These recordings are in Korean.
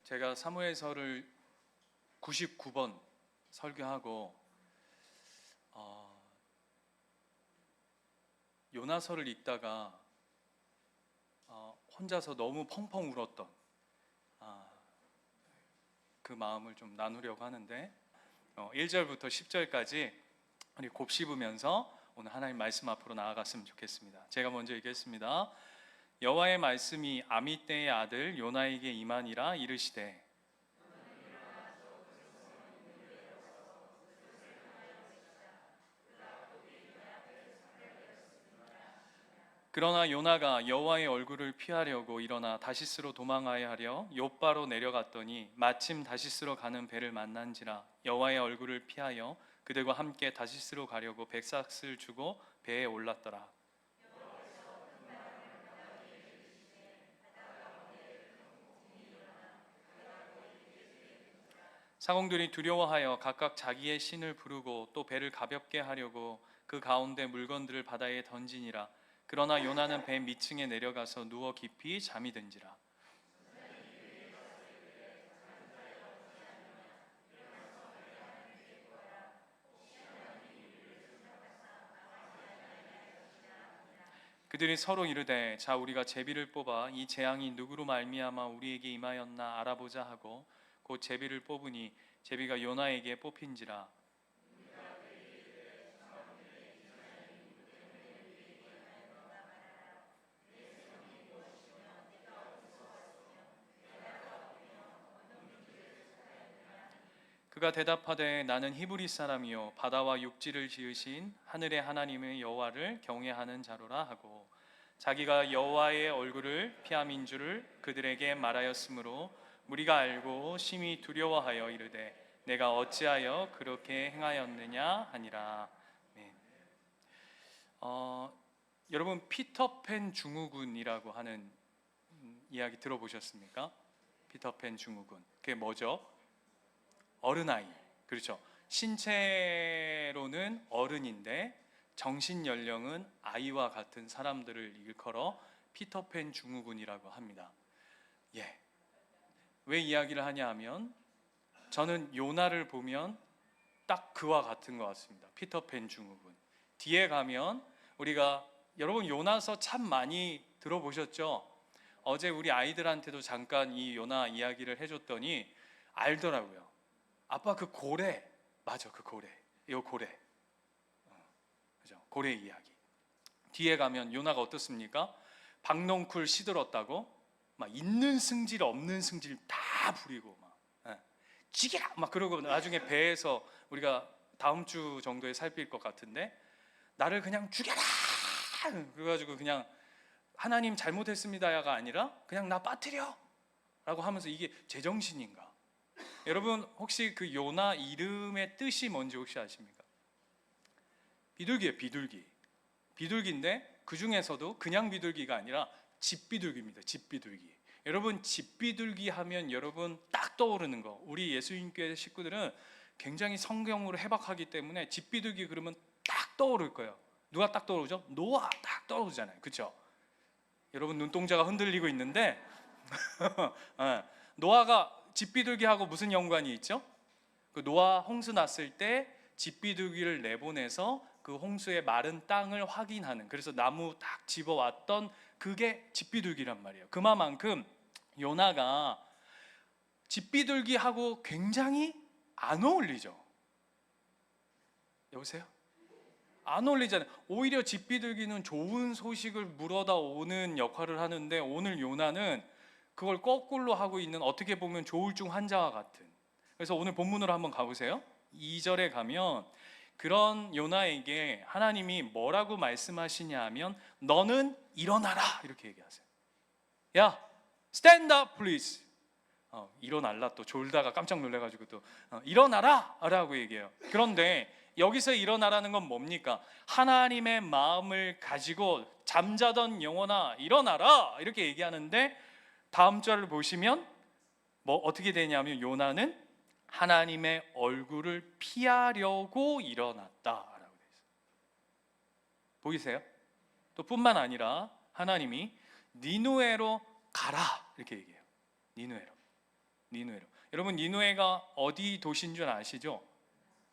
제가 사무엘서를 99번 설교하고 요나서를 읽다가 혼자서 너무 펑펑 울었던 그 마음을 좀 나누려고 하는데 1절부터 10절까지 우리 곱씹으면서 오늘 하나님 말씀 앞으로 나아갔으면 좋겠습니다. 제가 먼저 읽겠습니다. 여호와의 말씀이 아미떼의 아들 요나에게 임하니라. 이르시되 그러나 요나가 여호와의 얼굴을 피하려고 일어나 다시스로 도망하여 하려 욥바로 내려갔더니 마침 다시스로 가는 배를 만난지라. 여호와의 얼굴을 피하여 그들과 함께 다시스로 가려고 백삭을 주고 배에 올랐더라. 사공들이 두려워하여 각각 자기의 신을 부르고 또 배를 가볍게 하려고 그 가운데 물건들을 바다에 던지니라. 그러나 요나는 배 밑층에 내려가서 누워 깊이 잠이 든지라. 그들이 서로 이르되 자 우리가 제비를 뽑아 이 재앙이 누구로 말미암아 우리에게 임하였나 알아보자 하고 곧 제비를 뽑으니 제비가 요나에게 뽑힌지라. 그가 대답하되 나는 히브리 사람이요 바다와 육지를 지으신 하늘의 하나님의 여호와를 경외하는 자로라 하고 자기가 여호와의 얼굴을 피함인 줄을 그들에게 말하였으므로 무리가 알고 심히 두려워하여 이르되 내가 어찌하여 그렇게 행하였느냐 하니라. 네. 여러분 피터팬 증후군이라고 하는 이야기 들어보셨습니까? 피터팬 증후군. 그게 뭐죠? 어른아이. 그렇죠. 신체로는 어른인데 정신 연령은 아이와 같은 사람들을 일컬어 피터팬 증후군이라고 합니다. 예. 왜 이야기를 하냐 하면 저는 요나를 보면 딱 그와 같은 것 같습니다. 피터팬 증후군. 뒤에 가면 우리가 여러분 요나서 참 많이 들어보셨죠? 어제 우리 아이들한테도 잠깐 이 요나 이야기를 해줬더니 알더라고요. 아빠 그 고래 맞아, 그 고래, 요 고래, 그죠? 고래 이야기. 뒤에 가면 요나가 어떻습니까? 박농쿨 시들었다고 막 있는 승질 없는 승질 다 부리고 막 지게라 막 그러고 나중에 배에서 우리가 다음 주 정도에 살필 것 같은데 나를 그냥 죽여라 그래가지고 그냥 하나님 잘못했습니다가 아니라 그냥 나 빠뜨려 라고 하면서 이게 제정신인가? 여러분 혹시 그 요나 이름의 뜻이 뭔지 혹시 아십니까? 비둘기예요. 비둘기. 비둘기인데 그 중에서도 그냥 비둘기가 아니라 집비둘기입니다. 집비둘기. 여러분 집비둘기 하면 여러분 딱 떠오르는 거, 우리 예수님교회 식구들은 굉장히 성경으로 해박하기 때문에 집비둘기 그러면 딱 떠오를 거예요. 누가 딱 떠오르죠? 노아 딱 떠오르잖아요. 그렇죠? 여러분 눈동자가 흔들리고 있는데 노아가 집비둘기하고 무슨 연관이 있죠? 그 노아 홍수 났을 때 집비둘기를 내보내서 그 홍수의 마른 땅을 확인하는, 그래서 나무 딱 집어왔던 그게 집비둘기란 말이에요. 그만큼 요나가 집비둘기하고 굉장히 안 어울리죠. 여보세요? 안 어울리잖아요. 오히려 집비둘기는 좋은 소식을 물어다 오는 역할을 하는데 오늘 요나는 그걸 거꾸로 하고 있는, 어떻게 보면 조울증 환자와 같은. 그래서 오늘 본문으로 한번 가보세요. 2절에 가면 그런 요나에게 하나님이 뭐라고 말씀하시냐 하면 너는 일어나라 이렇게 얘기하세요. 야, stand up please. 일어날라 또 졸다가 깜짝 놀래가지고 또 일어나라 라고 얘기해요. 그런데 여기서 일어나라는 건 뭡니까? 하나님의 마음을 가지고 잠자던 영혼아 일어나라 이렇게 얘기하는데 다음 절을 보시면 뭐 어떻게 되냐면 요나는 하나님의 얼굴을 피하려고 일어났다라고 되어 있어요. 보이세요? 또 뿐만 아니라 하나님이 니누에로 가라 이렇게 얘기해요. 니누에로. 니누에로. 여러분 니누에가 어디 도시인 줄 아시죠?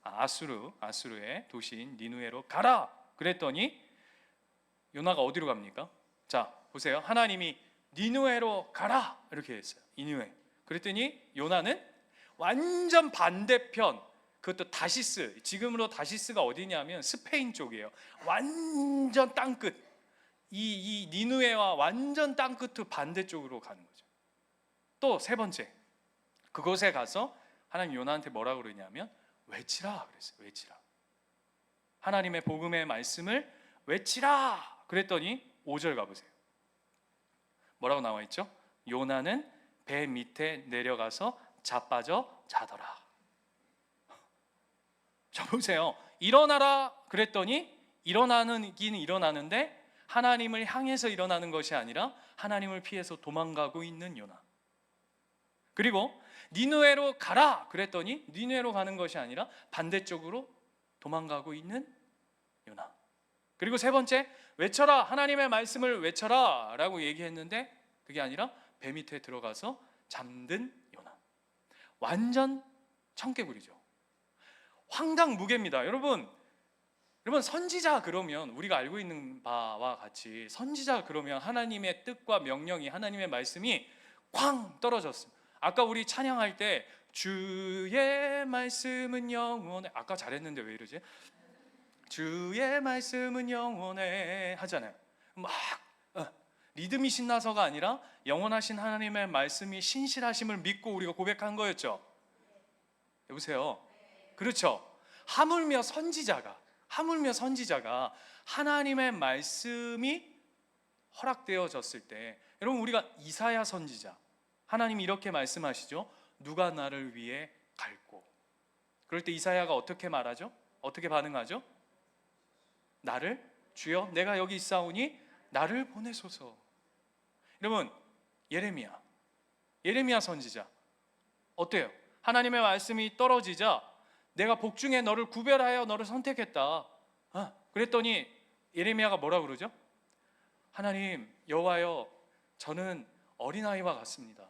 아수르의 도시인 니누에로 가라 그랬더니 요나가 어디로 갑니까? 자 보세요. 하나님이 니누에로 가라 이렇게 했어요. 니누에. 그랬더니 요나는 완전 반대편, 그것도 다시스, 지금으로 다시스가 어디냐면 스페인 쪽이에요. 완전 땅끝, 이 니누에와 완전 땅끝 반대쪽으로 가는 거죠. 또 세 번째, 그곳에 가서 하나님 요나한테 뭐라고 그러냐면 외치라 그랬어요. 외치라. 하나님의 복음의 말씀을 외치라 그랬더니 5절 가보세요. 뭐라고 나와 있죠? 요나는 배 밑에 내려가서 자빠져 자더라. 자 보세요. 일어나라 그랬더니 일어나긴 일어나는데 하나님을 향해서 일어나는 것이 아니라 하나님을 피해서 도망가고 있는 요나. 그리고 니느웨로 가라 그랬더니 니느웨로 가는 것이 아니라 반대쪽으로 도망가고 있는 요나. 그리고 세 번째, 외쳐라, 하나님의 말씀을 외쳐라 라고 얘기했는데 그게 아니라 배 밑에 들어가서 잠든 요나. 완전 청개구리죠. 황당무계입니다. 여러분 선지자 그러면 우리가 알고 있는 바와 같이 선지자 그러면 하나님의 뜻과 명령이, 하나님의 말씀이 쾅 떨어졌습니다. 아까 우리 찬양할 때 주의 말씀은 영원해, 아까 잘했는데 왜 이러지? 주의 말씀은 영원해 하잖아요. 막 리듬이 신나서가 아니라 영원하신 하나님의 말씀이 신실하심을 믿고 우리가 고백한 거였죠. 여보세요? 그렇죠. 하물며 선지자가 하나님의 말씀이 허락되어졌을 때, 여러분 우리가 이사야 선지자, 하나님이 이렇게 말씀하시죠. 누가 나를 위해 갈고. 그럴 때 이사야가 어떻게 말하죠? 어떻게 반응하죠? 나를, 주여 내가 여기 있사오니 나를 보내소서. 여러분 예레미야 선지자 어때요? 하나님의 말씀이 떨어지자 내가 복중에 너를 구별하여 너를 선택했다. 그랬더니 예레미야가 뭐라 그러죠? 하나님 여호와여, 저는 어린아이와 같습니다.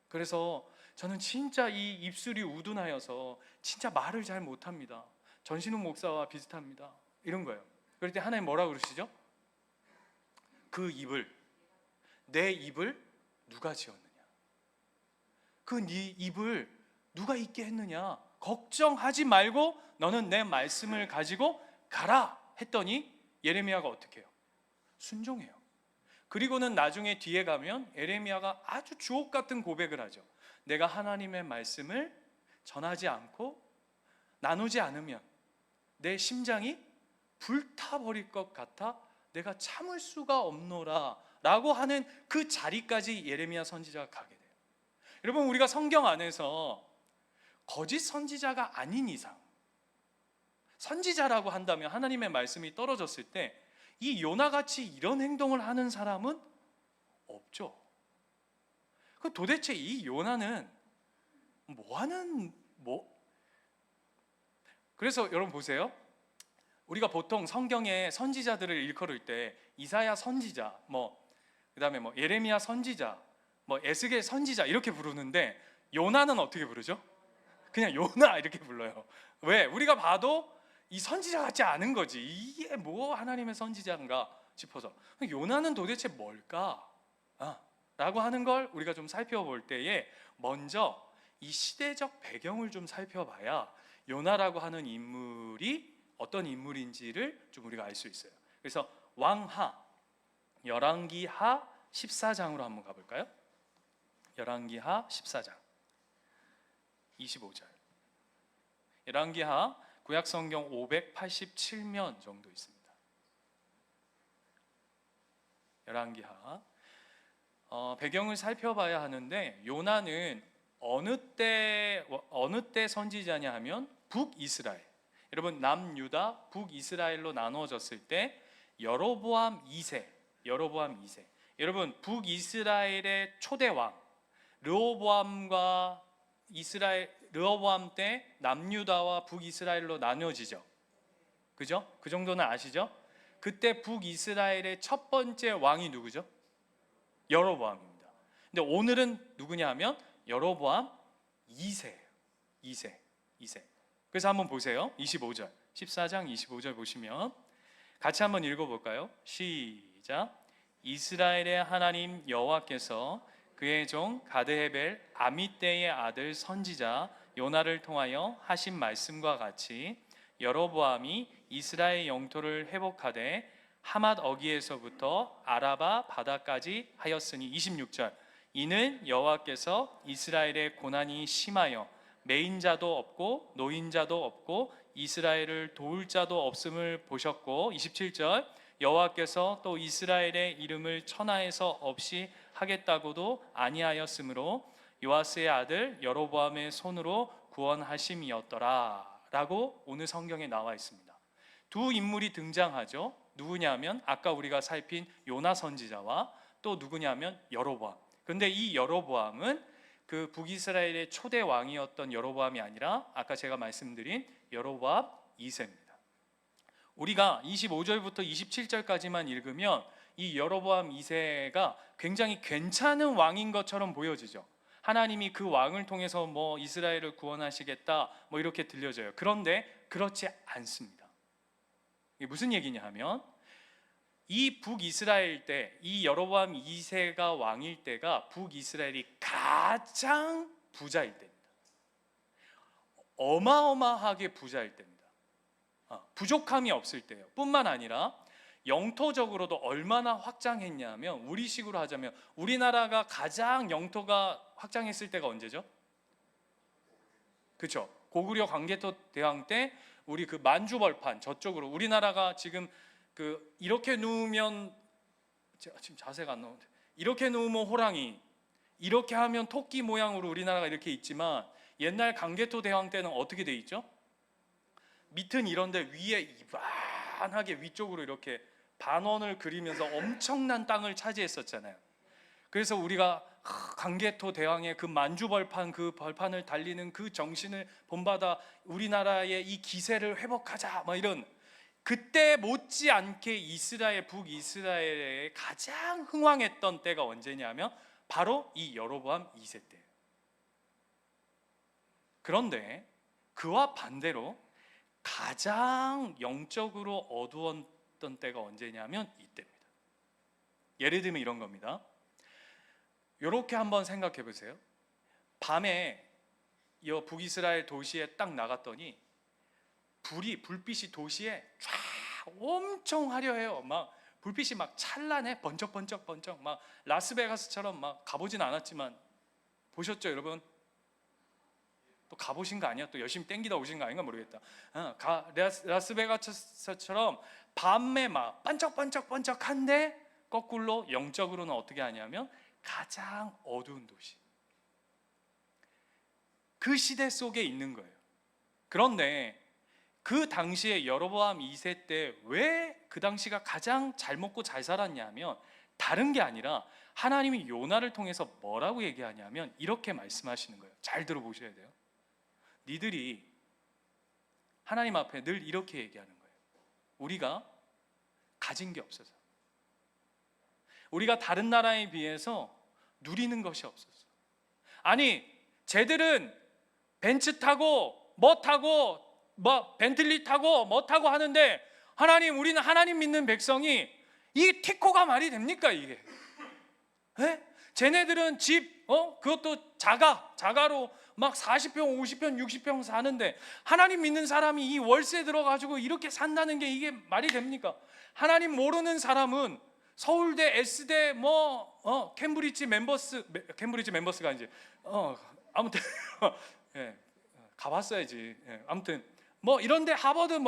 그래서 저는 진짜 이 입술이 우둔하여서 진짜 말을 잘 못합니다. 전신욱 목사와 비슷합니다. 이런 거예요. 그럴 때 하나님 뭐라 그러시죠? 그 입을, 내 입을 누가 지었느냐? 그 네 입을 누가 있게 했느냐? 걱정하지 말고 너는 내 말씀을 가지고 가라 했더니 예레미야가 어떻게 해요? 순종해요. 그리고는 나중에 뒤에 가면 예레미야가 아주 주옥 같은 고백을 하죠. 내가 하나님의 말씀을 전하지 않고 나누지 않으면 내 심장이 불타버릴 것 같아 내가 참을 수가 없노라 라고 하는 그 자리까지 예레미야 선지자가 가게 돼요. 여러분 우리가 성경 안에서 거짓 선지자가 아닌 이상, 선지자라고 한다면 하나님의 말씀이 떨어졌을 때 이 요나같이 이런 행동을 하는 사람은 없죠. 그 도대체 이 요나는 그래서 여러분 보세요. 우리가 보통 성경의 선지자들을 일컬을 때 이사야 선지자, 그다음에 예레미야 선지자, 에스겔 선지자 이렇게 부르는데 요나는 어떻게 부르죠? 그냥 요나 이렇게 불러요. 왜? 우리가 봐도 이 선지자 같지 않은 거지. 이게 뭐 하나님의 선지자인가 싶어서. 요나는 도대체 뭘까? 라고 하는 걸 우리가 좀 살펴볼 때에 먼저 이 시대적 배경을 좀 살펴봐야 요나라고 하는 인물이 어떤 인물인지를 좀 우리가 알 수 있어요. 그래서 왕하, 열왕기하 14장으로 한번 가볼까요? 열왕기하 14장 25절. 열왕기하 구약성경 587면 정도 있습니다. 열왕기하 배경을 살펴봐야 하는데 요나는 어느 때 선지자냐 하면 북이스라엘, 여러분 남유다 북이스라엘로 나누어졌을 때 여로보암 2세, 여러분 북이스라엘의 초대왕 르호보암 때 남유다와 북이스라엘로 나뉘어지죠. 그죠? 그 정도는 아시죠? 그때 북이스라엘의 첫 번째 왕이 누구죠? 여로보암입니다. 근데 오늘은 누구냐 하면 여로보암 2세예요. 2세. 그래서 한번 보세요. 25절, 14장 25절 보시면 같이 한번 읽어볼까요? 시작. 이스라엘의 하나님 여호와께서 그의 종 가드헤벨 아미떼의 아들 선지자 요나를 통하여 하신 말씀과 같이 여로보암이 이스라엘 영토를 회복하되 하맛 어기에서부터 아라바 바다까지 하였으니 26절. 이는 여호와께서 이스라엘의 고난이 심하여 매인자도 없고 노인자도 없고 이스라엘을 도울 자도 없음을 보셨고 27절. 여호와께서 또 이스라엘의 이름을 천하에서 없이 하겠다고도 아니하였으므로 요아스의 아들 여로보암의 손으로 구원하심이었더라 라고 오늘 성경에 나와 있습니다. 두 인물이 등장하죠. 누구냐면 아까 우리가 살핀 요나 선지자와 또 누구냐면 여로보암. 근데 이 여로보암은 그 북이스라엘의 초대 왕이었던 여로보암이 아니라 아까 제가 말씀드린 여로보암 2세입니다. 우리가 25절부터 27절까지만 읽으면 이 여로보암 2세가 굉장히 괜찮은 왕인 것처럼 보여지죠. 하나님이 그 왕을 통해서 뭐 이스라엘을 구원하시겠다 뭐 이렇게 들려져요. 그런데 그렇지 않습니다. 이게 무슨 얘기냐 하면 이 북이스라엘 때, 이 여로보암 2세가 왕일 때가 북이스라엘이 가장 부자일 때입니다. 어마어마하게 부자일 때입니다. 부족함이 없을 때예요. 뿐만 아니라 영토적으로도 얼마나 확장했냐면 우리식으로 하자면 우리나라가 가장 영토가 확장했을 때가 언제죠? 그렇죠. 고구려 광개토 대왕 때 우리 그 만주벌판 저쪽으로 우리나라가 지금 그 이렇게 누우면 지금 자세가 안 나오는데 이렇게 누우면 호랑이 이렇게 하면 토끼 모양으로 우리나라가 이렇게 있지만 옛날 광개토 대왕 때는 어떻게 돼 있죠? 밑은 이런데 위에 이반하게 위쪽으로 이렇게 반원을 그리면서 엄청난 땅을 차지했었잖아요. 그래서 우리가 광개토 대왕의 그 만주벌판 그 벌판을 달리는 그 정신을 본받아 우리나라의 이 기세를 회복하자 뭐 이런 그때 못지않게 이스라엘 북이스라엘에 가장 흥왕했던 때가 언제냐면 바로 이 여로보암 2세 때예요. 그런데 그와 반대로 가장 영적으로 어두웠던 때가 언제냐면 이때입니다. 예를 들면 이런 겁니다. 이렇게 한번 생각해 보세요. 밤에 이 북이스라엘 도시에 딱 나갔더니 불빛이 도시에 쫙 엄청 화려해요. 막 불빛이 막 찬란해, 번쩍번쩍 막 라스베가스처럼 막 가보진 않았지만 보셨죠, 여러분? 또 가보신 거 아니야? 또 열심히 땡기다 오신 거 아닌가 모르겠다. 라스베가스처럼 밤에 막 반짝반짝반짝한데 거꾸로 영적으로는 어떻게 하냐면 가장 어두운 도시. 그 시대 속에 있는 거예요. 그런데 그 당시에 여로보암 2세 때 왜 그 당시가 가장 잘 먹고 잘 살았냐면 다른 게 아니라 하나님이 요나를 통해서 뭐라고 얘기하냐면 이렇게 말씀하시는 거예요. 잘 들어보셔야 돼요. 니들이 하나님 앞에 늘 이렇게 얘기하는 거예요. 우리가 가진 게 없어서, 우리가 다른 나라에 비해서 누리는 것이 없었어. 아니 쟤들은 벤츠 타고 뭐 타고 뭐 벤틀리 타고 뭐 타고 하는데 하나님, 우리는 하나님 믿는 백성이 이 티코가 말이 됩니까 이게? 에? 쟤네들은 집 그것도 자가로 막 40평 50평 60평 사는데 하나님 믿는 사람이 이 월세 들어가지고 이렇게 산다는 게 이게 말이 됩니까? 하나님 모르는 사람은 서울대, S대, 캠브리지 멤버스가 이제 아무튼 예, 가봤어야지. 예, 아무튼 이런데 하버드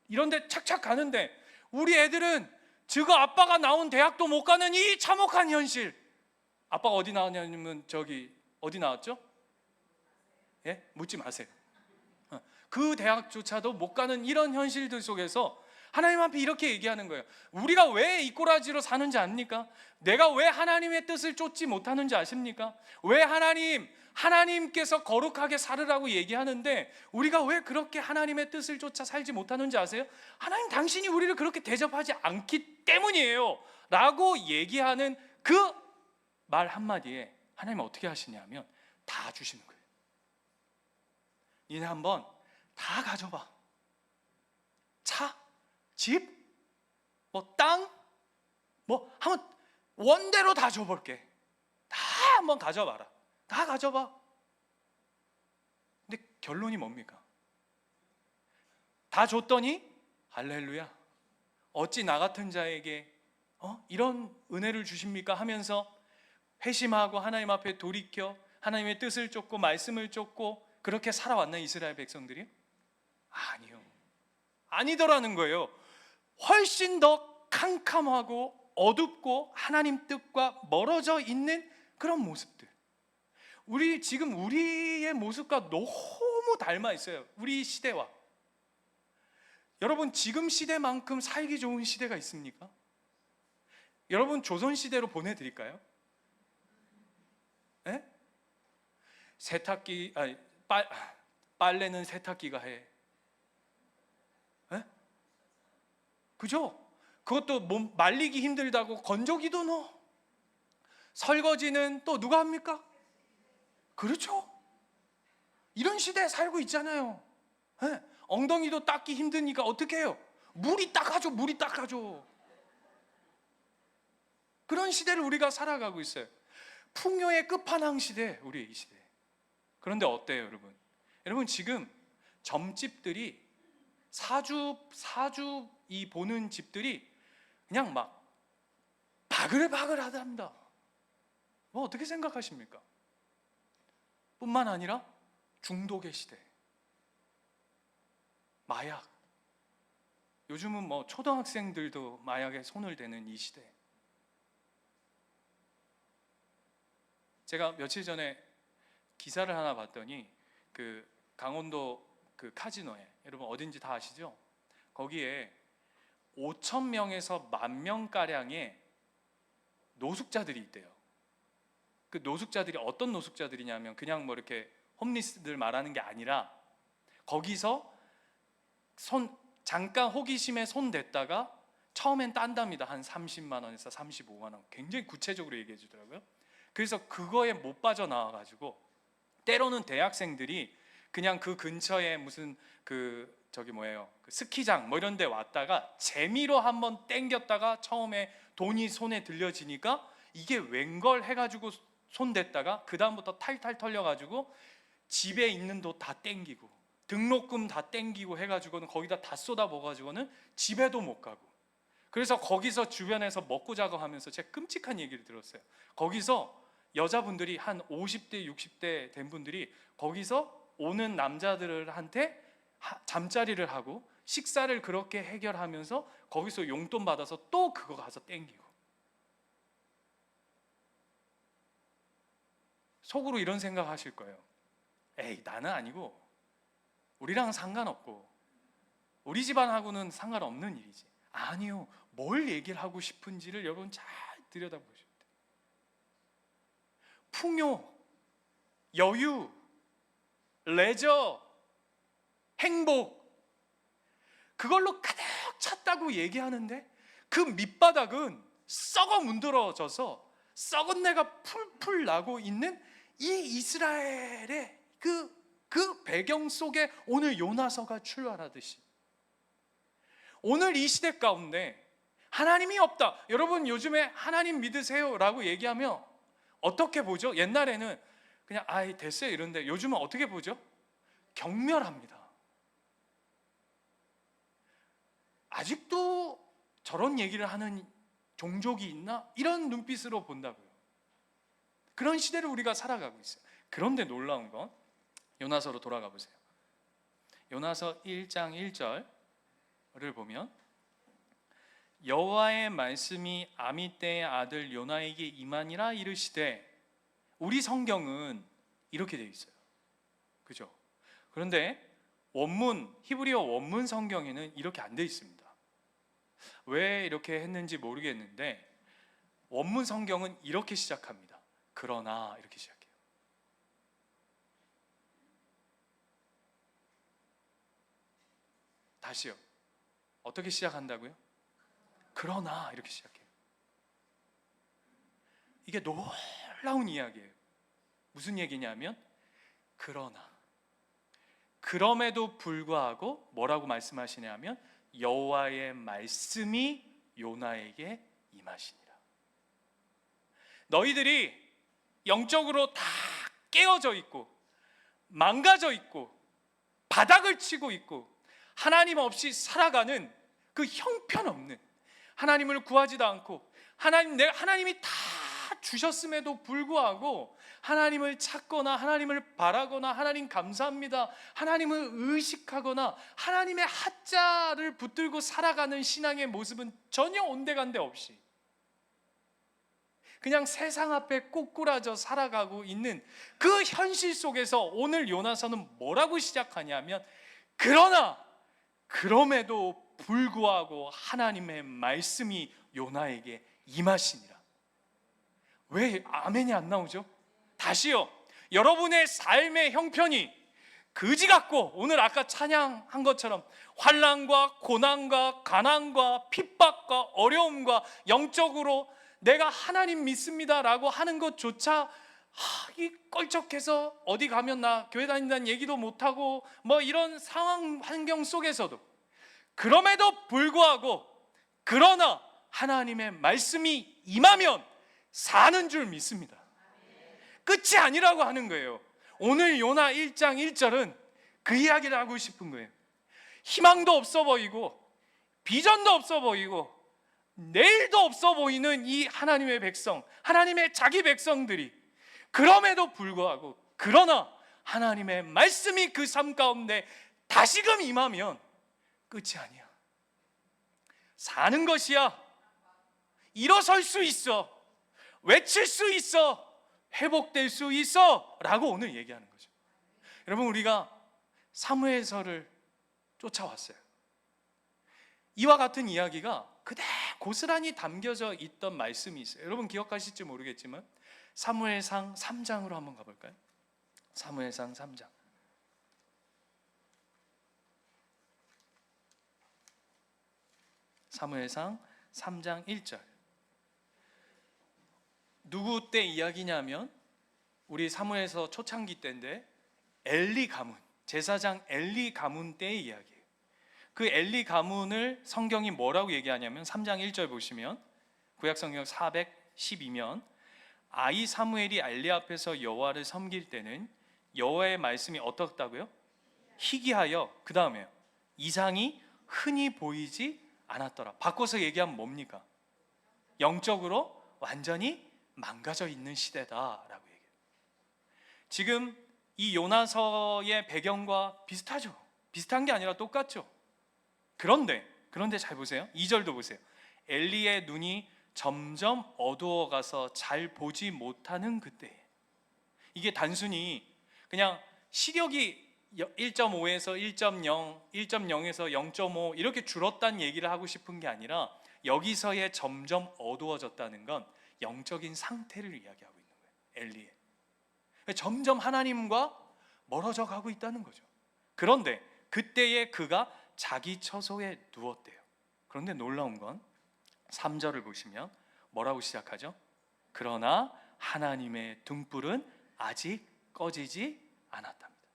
이런데 착착 가는데 우리 애들은 지금 아빠가 나온 대학도 못 가는 이 참혹한 현실. 아빠가 어디 나왔냐면 저기 어디 나왔죠? 예, 묻지 마세요. 그 대학조차도 못 가는 이런 현실들 속에서 하나님 앞에 이렇게 얘기하는 거예요. 우리가 왜 이 꼬라지로 사는지 압니까? 내가 왜 하나님의 뜻을 쫓지 못하는지 아십니까? 왜 하나님께서 거룩하게 살으라고 얘기하는데 우리가 왜 그렇게 하나님의 뜻을 쫓아 살지 못하는지 아세요? 하나님 당신이 우리를 그렇게 대접하지 않기 때문이에요 라고 얘기하는 그 말 한마디에 하나님은 어떻게 하시냐면 다 주시는 거예요. 니네 한번 다 가져봐. 차, 집, 뭐 땅, 뭐 한번 원대로 다 줘볼게. 다 한번 가져봐라. 다 가져봐. 근데 결론이 뭡니까? 다 줬더니 할렐루야, 어찌 나 같은 자에게 이런 은혜를 주십니까? 하면서 회심하고 하나님 앞에 돌이켜 하나님의 뜻을 쫓고 말씀을 쫓고 그렇게 살아왔나 이스라엘 백성들이? 아니요, 아니더라는 거예요. 훨씬 더 캄캄하고 어둡고 하나님 뜻과 멀어져 있는 그런 모습들. 지금 우리의 모습과 너무 닮아 있어요. 우리 시대와. 여러분, 지금 시대만큼 살기 좋은 시대가 있습니까? 여러분, 조선시대로 보내드릴까요? 에? 세탁기, 빨래는 세탁기가 해. 에? 그죠? 그것도 몸 말리기 힘들다고 건조기도 넣어. 설거지는 또 누가 합니까? 그렇죠? 이런 시대에 살고 있잖아요. 에? 엉덩이도 닦기 힘드니까 어떻게 해요? 물이 닦아줘. 그런 시대를 우리가 살아가고 있어요. 풍요의 끝판왕 시대, 우리 이 시대. 그런데 어때요, 여러분? 여러분, 지금 점집들이 사주 이 보는 집들이 그냥 막 바글바글하답니다. 뭐 어떻게 생각하십니까? 뿐만 아니라 중독의 시대, 마약. 요즘은 뭐 초등학생들도 마약에 손을 대는 이 시대. 제가 며칠 전에 기사를 하나 봤더니 그 강원도 그 카지노에, 여러분 어딘지 다 아시죠? 거기에 5천 명에서 10,000명 가량의 노숙자들이 있대요. 그 노숙자들이 어떤 노숙자들이냐면 그냥 뭐 이렇게 홈리스들 말하는 게 아니라 거기서 잠깐 호기심에 손 댔다가 처음엔 딴답니다. 한 30만 원에서 35만 원. 굉장히 구체적으로 얘기해 주더라고요. 그래서 그거에 못 빠져나와 가지고 때로는 대학생들이 그냥 그 근처에 무슨 그 스키장 뭐 이런 데 왔다가 재미로 한번 땡겼다가 처음에 돈이 손에 들려지니까 이게 웬걸 해가지고 손 댔다가 그 다음부터 탈탈 털려가지고 집에 있는 돈 다 땡기고 등록금 다 땡기고 해가지고는 거기다 다 쏟아부어가지고는 집에도 못 가고, 그래서 거기서 주변에서 먹고 자고 하면서 제가 끔찍한 얘기를 들었어요. 거기서 여자분들이 한 50대 60대 된 분들이 거기서 오는 남자들한테 잠자리를 하고 식사를 그렇게 해결하면서 거기서 용돈 받아서 또 그거 가서 땡기고, 속으로 이런 생각 하실 거예요. 에이, 나는 아니고 우리랑 상관없고 우리 집안하고는 상관없는 일이지. 아니요, 뭘 얘기를 하고 싶은지를 여러분 잘 들여다보셔야 돼요. 풍요, 여유, 레저, 행복, 그걸로 가득 찼다고 얘기하는데 그 밑바닥은 썩어 문드러져서 썩은 내가 풀풀 나고 있는 이 이스라엘의 그 배경 속에 오늘 요나서가 출발하듯이 오늘 이 시대 가운데 하나님이 없다. 여러분, 요즘에 하나님 믿으세요 라고 얘기하면 어떻게 보죠? 옛날에는 그냥 아이 됐어요 이런데 요즘은 어떻게 보죠? 경멸합니다. 아직도 저런 얘기를 하는 종족이 있나? 이런 눈빛으로 본다고요. 그런 시대를 우리가 살아가고 있어요. 그런데 놀라운 건 요나서로 돌아가 보세요. 요나서 1장 1절을 보면 여호와의 말씀이 아미떼의 아들 요나에게 임하니라 이르시되, 우리 성경은 이렇게 되어 있어요. 그죠? 그런데 원문, 히브리어 원문 성경에는 이렇게 안 되어 있습니다. 왜 이렇게 했는지 모르겠는데 원문 성경은 이렇게 시작합니다. 그러나 이렇게 시작해요. 다시요. 어떻게 시작한다고요? 그러나 이렇게 시작해요. 이게 놀라운 이야기예요. 무슨 얘기냐면 그럼에도 불구하고 뭐라고 말씀하시냐면 여호와의 말씀이 요나에게 임하시니라. 너희들이 영적으로 다 깨어져 있고 망가져 있고 바닥을 치고 있고 하나님 없이 살아가는 그 형편없는, 하나님을 구하지도 않고 하나님이 다 주셨음에도 불구하고 하나님을 찾거나 하나님을 바라거나 하나님 감사합니다, 하나님을 의식하거나 하나님의 하자를 붙들고 살아가는 신앙의 모습은 전혀 온데간데 없이 그냥 세상 앞에 꼬꾸라져 살아가고 있는 그 현실 속에서 오늘 요나서는 뭐라고 시작하냐면 그럼에도 불구하고 하나님의 말씀이 요나에게 임하시니라. 왜 아멘이 안 나오죠? 다시요. 여러분의 삶의 형편이 그지 같고 오늘 아까 찬양한 것처럼 환난과 고난과 가난과 핍박과 어려움과 영적으로 내가 하나님 믿습니다라고 하는 것조차 이 껄쩍해서 어디 가면 나 교회 다닌다는 얘기도 못하고 뭐 이런 상황 환경 속에서도 그럼에도 불구하고 그러나 하나님의 말씀이 임하면 사는 줄 믿습니다. 끝이 아니라고 하는 거예요. 오늘 요나 1장 1절은 그 이야기를 하고 싶은 거예요. 희망도 없어 보이고 비전도 없어 보이고 내일도 없어 보이는 이 하나님의 백성, 하나님의 자기 백성들이 그럼에도 불구하고 그러나 하나님의 말씀이 그 삶 가운데 다시금 임하면 끝이 아니야. 사는 것이야. 일어설 수 있어. 외칠 수 있어. 회복될 수 있어 라고 오늘 얘기하는 거죠. 여러분, 우리가 사무엘서를 쫓아왔어요. 이와 같은 이야기가 그대로 고스란히 담겨져 있던 말씀이 있어요. 여러분 기억하실지 모르겠지만 사무엘상 3장으로 한번 가볼까요? 사무엘상 3장. 사무엘상 3장 1절. 누구 때 이야기냐면 우리 사무엘서 초창기 때인데 엘리 가문, 제사장 엘리 가문 때의 이야기예요. 그 엘리 가문을 성경이 뭐라고 얘기하냐면 3장 1절 보시면 구약성경 412면 아이 사무엘이 엘리 앞에서 여호와를 섬길 때는 여호와의 말씀이 어떻다고요? 희귀하여, 그 다음에요, 이상이 흔히 보이지 않았더라. 바꿔서 얘기하면 뭡니까? 영적으로 완전히 망가져 있는 시대다라고 얘기해요. 지금 이 요나서의 배경과 비슷하죠? 비슷한 게 아니라 똑같죠? 그런데 잘 보세요. 2절도 보세요. 엘리의 눈이 점점 어두워가서 잘 보지 못하는 그때에, 이게 단순히 그냥 시력이 1.5에서 1.0, 1.0에서 0.5 이렇게 줄었다는 얘기를 하고 싶은 게 아니라 여기서의 점점 어두워졌다는 건 영적인 상태를 이야기하고 있는 거예요. 엘리의 점점 하나님과 멀어져 가고 있다는 거죠. 그런데 그때에 그가 자기 처소에 누웠대요. 그런데 놀라운 건 3절을 보시면 뭐라고 시작하죠? 그러나 하나님의 등불은 아직 꺼지지 않았답니다.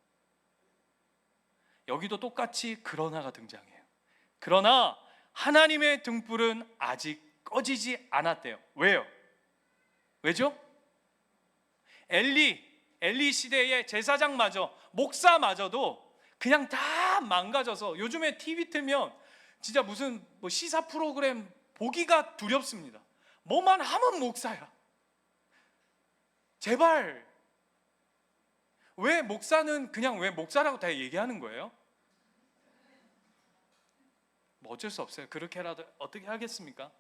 여기도 똑같이 그러나가 등장해요. 그러나 하나님의 등불은 아직 꺼지지 않았대요. 왜요? 왜죠? 엘리 시대의 제사장마저, 목사마저도 그냥 다 망가져서 요즘에 TV 틀면 진짜 무슨 뭐 시사 프로그램 보기가 두렵습니다. 뭐만 하면 목사야. 제발, 왜 목사는 그냥 왜 목사라고 다 얘기하는 거예요? 뭐 어쩔 수 없어요. 그렇게라도 어떻게 하겠습니까?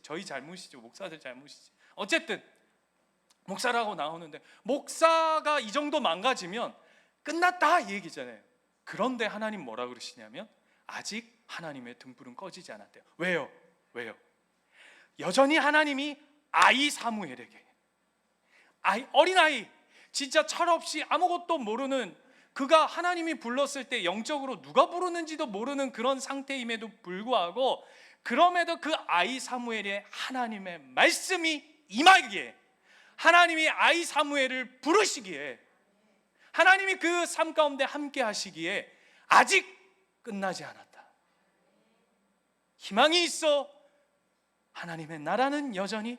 저희 잘못이죠. 목사들 잘못이지. 어쨌든 목사라고 나오는데 목사가 이 정도 망가지면 끝났다 이 얘기잖아요. 그런데 하나님 뭐라 그러시냐면 아직 하나님의 등불은 꺼지지 않았대요. 왜요? 여전히 하나님이 아이 사무엘에게, 어린아이, 진짜 철없이 아무것도 모르는, 그가 하나님이 불렀을 때 영적으로 누가 부르는지도 모르는 그런 상태임에도 불구하고 그럼에도 그 아이 사무엘의 하나님의 말씀이 임하기에 하나님이 아이 사무엘을 부르시기에, 하나님이 그 삶 가운데 함께 하시기에 아직 끝나지 않았다. 희망이 있어. 하나님의 나라는 여전히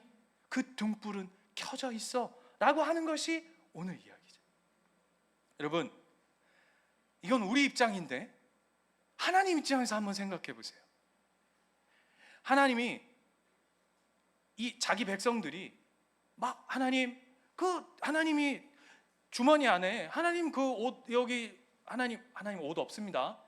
그 등불은 켜져 있어 라고 하는 것이 오늘 이야기죠. 여러분, 이건 우리 입장인데 하나님 입장에서 한번 생각해 보세요. 하나님이 이 자기 백성들이 막 하나님이 주머니 안에 하나님 그 옷 여기 하나님 옷 없습니다.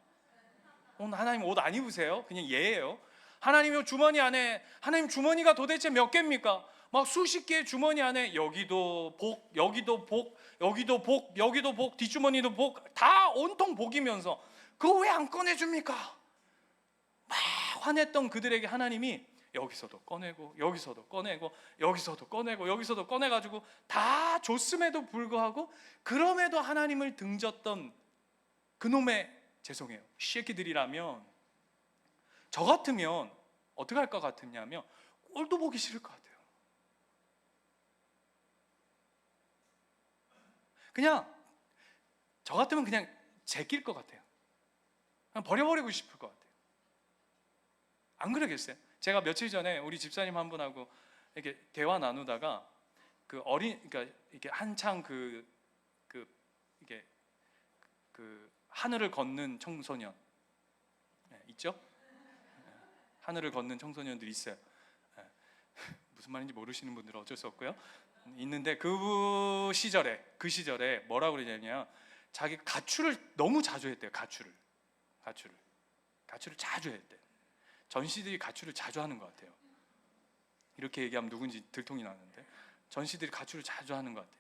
오늘 하나님 옷 안 입으세요. 그냥 예예요. 하나님의 주머니 안에, 하나님 주머니가 도대체 몇 개입니까? 막 수십 개의 주머니 안에 여기도 복, 여기도 복, 여기도 복, 여기도 복, 뒷주머니도 복, 다 온통 복이면서 그거 왜 안 꺼내줍니까? 막 화냈던 그들에게 하나님이 여기서도 꺼내고 여기서도 꺼내고 여기서도 꺼내고 여기서도 꺼내가지고 다 줬음에도 불구하고 그럼에도 하나님을 등졌던 그놈의, 죄송해요, 새끼들이라면, 저 같으면 어떻게 할 것 같으냐면 꼴도 보기 싫을 것 같아요. 그냥 저 같으면 그냥 제낄 것 같아요. 그냥 버려버리고 싶을 것 같아요. 안 그러겠어요? 제가 며칠 전에 우리 집사님 한 분하고 이렇게 대화 나누다가 그러니까 이게 한창 이게 하늘을 걷는 청소년, 있죠? 하늘을 걷는 청소년들이 있어요. 무슨 말인지 모르시는 분들은 어쩔 수 없고요. 있는데 그 시절에 뭐라고 그러냐면 자기 가출을 너무 자주 했대요. 가출을 자주 했대. 전시들이 가출을 자주 하는 것 같아요. 이렇게 얘기하면 누군지 들통이 나는데 전시들이 가출을 자주 하는 것 같아요.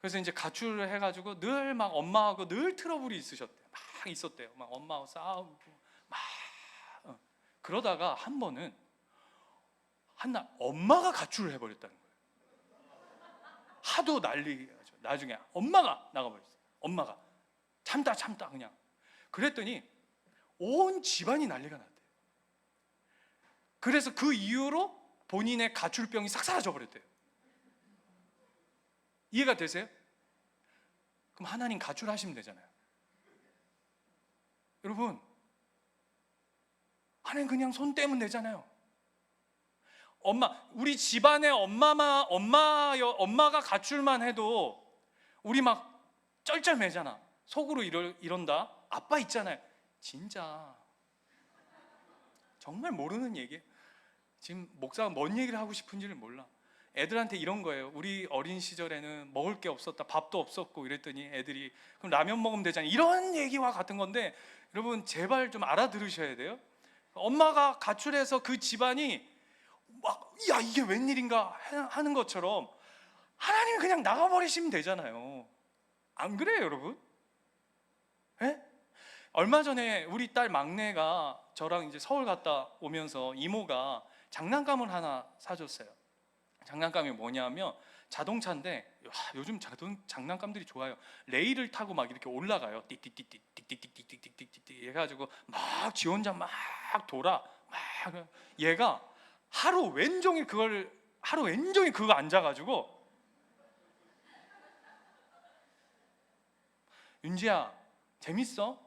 그래서 이제 가출을 해가지고 늘 막 엄마하고 늘 트러블이 있으셨대요. 막 있었대요. 막 엄마하고 싸우고 막 그러다가 한 번은 한날 엄마가 가출을 해버렸다는 거예요. 하도 난리가 나죠. 나중에 엄마가 나가버렸어요. 엄마가 참다 그냥. 그랬더니 온 집안이 난리가 났대요. 그래서 그 이후로 본인의 가출병이 싹 사라져 버렸대요. 이해가 되세요? 그럼 하나님 가출하시면 되잖아요. 여러분, 하나님 그냥 손 떼면 되잖아요. 우리 집안의 엄마가 가출만 해도 우리 막 쩔쩔매잖아. 속으로 이런다. 아빠 있잖아요. 진짜 정말 모르는 얘기예요. 지금 목사가 뭔 얘기를 하고 싶은지를 몰라. 애들한테 이런 거예요. 우리 어린 시절에는 먹을 게 없었다, 밥도 없었고 이랬더니 애들이 그럼 라면 먹으면 되잖아요. 이런 얘기와 같은 건데 여러분 제발 좀 알아들으셔야 돼요. 엄마가 가출해서 그 집안이 막 야 이게 웬일인가 하는 것처럼 하나님이 그냥 나가버리시면 되잖아요. 안 그래요 여러분? 예? 얼마 전에 우리 딸 막내가 저랑 이제 서울 갔다 오면서 이모가 장난감을 하나 사줬어요. 장난감이 뭐냐면 자동차인데 요즘 장난감들이 좋아요. 레일을 타고 막 이렇게 올라가요. 띠띠띠띠띠띠띠띠띠띠띠 해가지고 막 지 혼자 막 돌아. 막 얘가 하루 왼종일 그거 앉아가지고 윤지야 재밌어?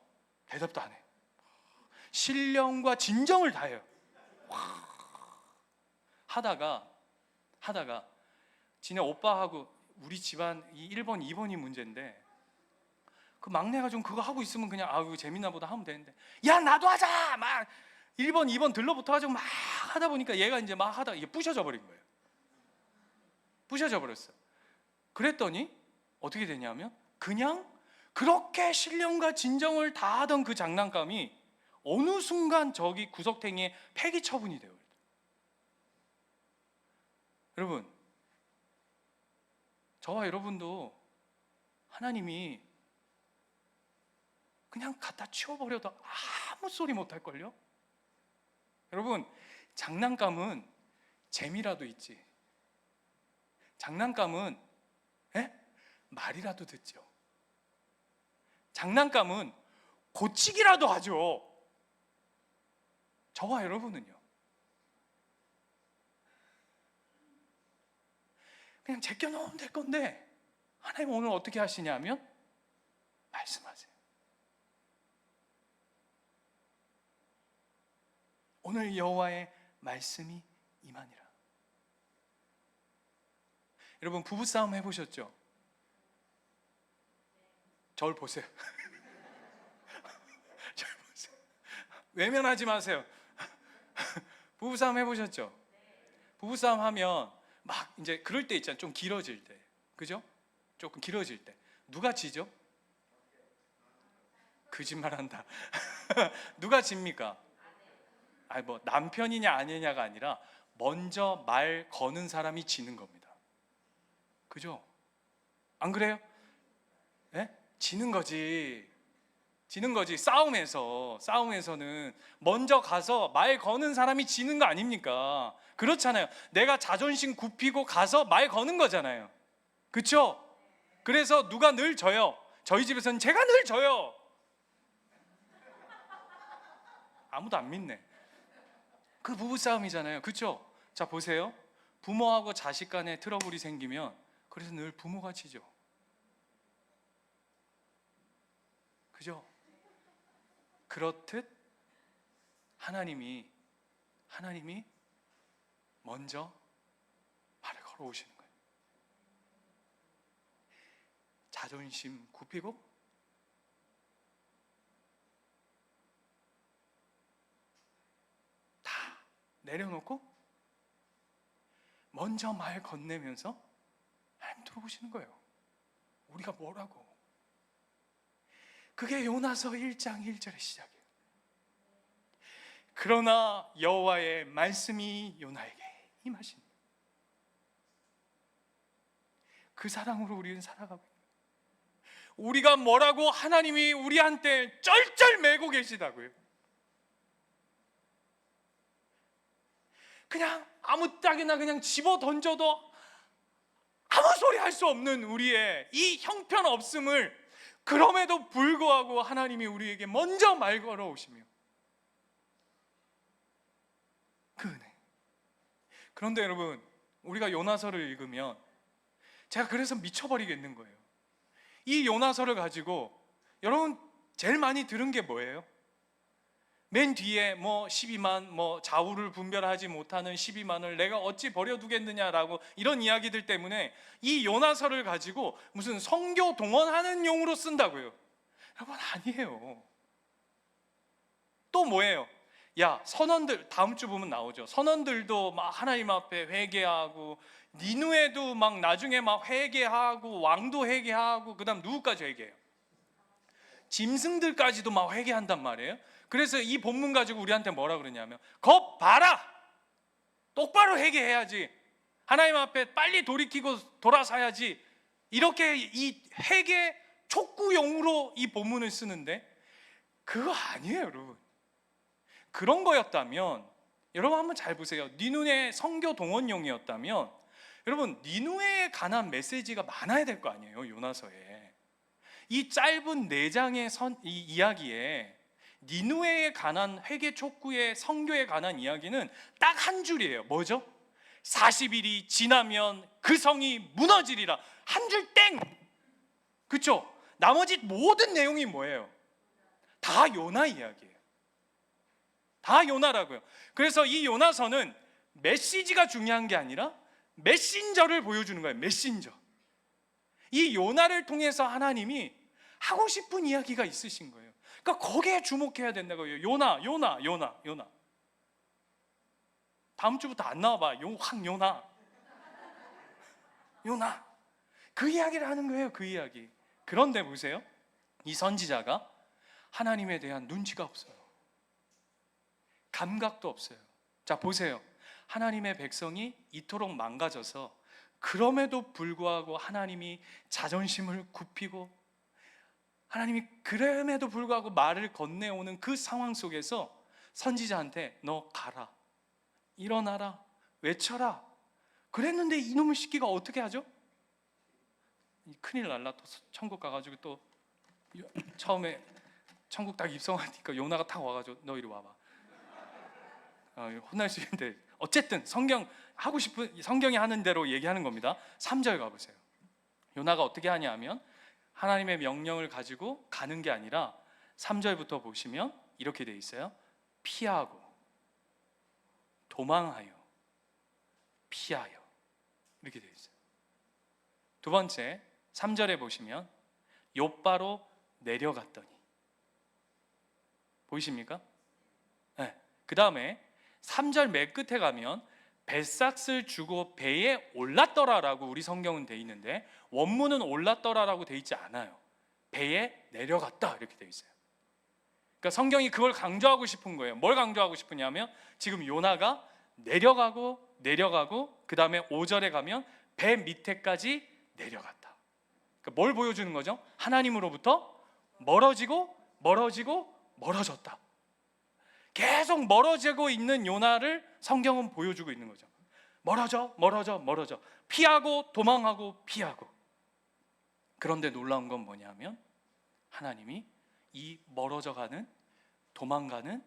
대답도 안 해. 신령과 진정을 다해요. 하다가 지네 오빠하고 우리 집안 이 1번 2번이 문제인데 그 막내가 좀 그거 하고 있으면 그냥 그거 재밌나 보다 하면 되는데 야 나도 하자 막 1번 2번 들러붙어 가지고 막 하다 보니까 얘가 이제 막 하다가 이게 부셔져 버린 거예요. 부셔져 버렸어요. 그랬더니 어떻게 되냐면 그냥 그렇게 신령과 진정을 다하던 그 장난감이 어느 순간 저기 구석탱이에 폐기 처분이 돼요. 여러분, 저와 여러분도 하나님이 그냥 갖다 치워버려도 아무 소리 못할걸요? 여러분, 장난감은 재미라도 있지. 장난감은 말이라도 듣죠. 장난감은 고치기라도 하죠. 저와 여러분은요. 그냥 제껴놓으면 될 건데 하나님 오늘 어떻게 하시냐면 말씀하세요. 오늘 여호와의 말씀이 임하니라. 여러분 부부싸움 해보셨죠? 저를 보세요. 저를 보세요. 외면하지 마세요. 부부싸움 해보셨죠? 부부싸움 하면 막 이제 그럴 때 있잖아요. 좀 길어질 때, 그죠? 조금 길어질 때 누가 지죠? 거짓말한다. 누가 집니까? 아니 뭐 남편이냐 아니냐가 아니라 먼저 말 거는 사람이 지는 겁니다. 그죠? 안 그래요? 예? 지는 거지. 지는 거지. 싸움에서는 먼저 가서 말 거는 사람이 지는 거 아닙니까? 그렇잖아요. 내가 자존심 굽히고 가서 말 거는 거잖아요. 그렇죠? 그래서 누가 늘 져요? 저희 집에서는 제가 늘 져요. 아무도 안 믿네. 그 부부싸움이잖아요. 그렇죠? 자 보세요. 부모하고 자식 간에 트러블이 생기면 그래서 늘 부모가 지죠. 그죠? 그렇듯 하나님이 먼저 말을 걸어오시는 거예요. 자존심 굽히고 다 내려놓고 먼저 말 건네면서 하나님 들어오시는 거예요. 우리가 뭐라고? 그게 요나서 1장 1절의 시작이에요. 그러나 여호와의 말씀이 요나에게 임하십니다. 그 사랑으로 우리는 살아가고 있어요. 우리가 뭐라고 하나님이 우리한테 쩔쩔매고 계시다고요. 그냥 아무 땅에나 그냥 집어 던져도 아무 소리 할 수 없는 우리의 이 형편없음을 그럼에도 불구하고 하나님이 우리에게 먼저 말 걸어오시며 그 은혜. 그런데 여러분 우리가 요나서를 읽으면 제가 그래서 미쳐버리겠는 거예요. 이 요나서를 가지고 여러분 제일 많이 들은 게 뭐예요? 맨 뒤에 뭐 12만 뭐 좌우를 분별하지 못하는 12만을 내가 어찌 버려두겠느냐라고 이런 이야기들 때문에 이 요나서를 가지고 무슨 선교 동원하는 용으로 쓴다고요. 여러분 아니에요. 또 뭐예요? 야 선원들 다음 주 보면 나오죠. 선원들도 막 하나님 앞에 회개하고 니누에도 막 나중에 막 회개하고 왕도 회개하고 그다음 누구까지 회개해요? 짐승들까지도 막 회개한단 말이에요. 그래서 이 본문 가지고 우리한테 뭐라 그러냐면 겁 봐라! 똑바로 회개해야지. 하나님 앞에 빨리 돌이키고 돌아서야지. 이렇게 이 회개 촉구용으로 이 본문을 쓰는데 그거 아니에요 여러분. 그런 거였다면 여러분 한번 잘 보세요. 니누의 선교 동원용이었다면 여러분 니누에 관한 메시지가 많아야 될 거 아니에요. 요나서에 이 짧은 4장의 이 이야기에 니누에 관한 회개 촉구의 선교에 관한 이야기는 딱 한 줄이에요. 뭐죠? 40일이 지나면 그 성이 무너지리라. 한 줄 땡! 그렇죠? 나머지 모든 내용이 뭐예요? 다 요나 이야기예요. 다 요나라고요. 그래서 이 요나서는 메시지가 중요한 게 아니라 메신저를 보여주는 거예요. 메신저. 이 요나를 통해서 하나님이 하고 싶은 이야기가 있으신 거예요. 그러니까 거기에 주목해야 된다고요. 요나. 다음 주부터 안 나와봐. 황요나. 요나. 그 이야기를 하는 거예요. 그 이야기. 그런데 보세요. 이 선지자가 하나님에 대한 눈치가 없어요. 감각도 없어요. 자 보세요. 하나님의 백성이 이토록 망가져서 그럼에도 불구하고 하나님이 자존심을 굽히고 하나님이 그럼에도 불구하고 말을 건네오는 그 상황 속에서 선지자한테 너 가라, 일어나라, 외쳐라 그랬는데 이놈의 새끼가 어떻게 하죠? 큰일 날라. 또 천국 가가지고 또 처음에 천국 딱 입성하니까 요나가 탁 와가지고 너 이리 와봐. 혼날 수 있는데 어쨌든 성경이 하는 대로 얘기하는 겁니다. 3절 가보세요. 요나가 어떻게 하냐 하면 하나님의 명령을 가지고 가는 게 아니라 3절부터 보시면 이렇게 돼 있어요. 피하고 도망하여 피하여 이렇게 돼 있어요. 두 번째 3절에 보시면 욥바로 내려갔더니 보이십니까? 네. 그 다음에 3절 맨 끝에 가면 뱃삭을 주고 배에 올랐더라라고 우리 성경은 돼 있는데 원문은 올랐더라라고 돼 있지 않아요. 배에 내려갔다 이렇게 돼 있어요. 그러니까 성경이 그걸 강조하고 싶은 거예요. 뭘 강조하고 싶으냐면 지금 요나가 내려가고 그 다음에 5절에 가면 배 밑에까지 내려갔다. 그러니까 뭘 보여주는 거죠? 하나님으로부터 멀어졌다. 계속 멀어지고 있는 요나를 성경은 보여주고 있는 거죠. 멀어져. 피하고 도망하고 피하고. 그런데 놀라운 건 뭐냐면 하나님이 이 멀어져가는 도망가는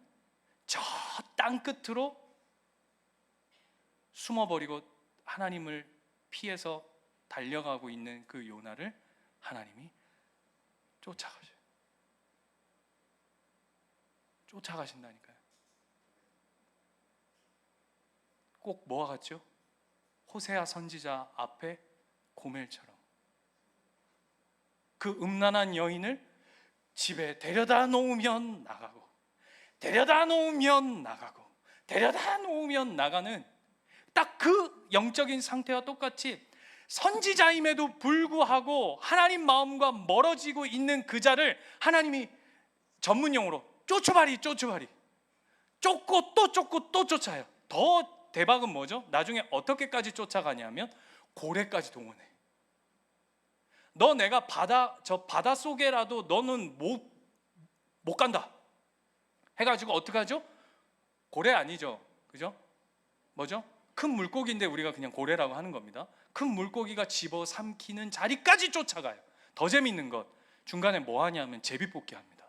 저 땅 끝으로 숨어버리고 하나님을 피해서 달려가고 있는 그 요나를 하나님이 쫓아가신다니까요. 꼭 뭐와 같죠? 호세아 선지자 앞에 고멜처럼 그 음란한 여인을 집에 데려다 놓으면 나가고 데려다 놓으면 나가는 딱 그 영적인 상태와 똑같이 선지자임에도 불구하고 하나님 마음과 멀어지고 있는 그 자를 하나님이 전문용어로 쫓아발이 쫓고 또 쫓아요. 더 대박은 뭐죠? 나중에 어떻게까지 쫓아가냐면 고래까지 동원해. 너 내가 바다 속에라도 너는 못 간다 해가지고 어떡하죠? 고래 아니죠, 그죠? 뭐죠? 큰 물고기인데 우리가 그냥 고래라고 하는 겁니다. 큰 물고기가 집어삼키는 자리까지 쫓아가요. 더 재밌는 것, 중간에 뭐 하냐면 제비뽑기 합니다.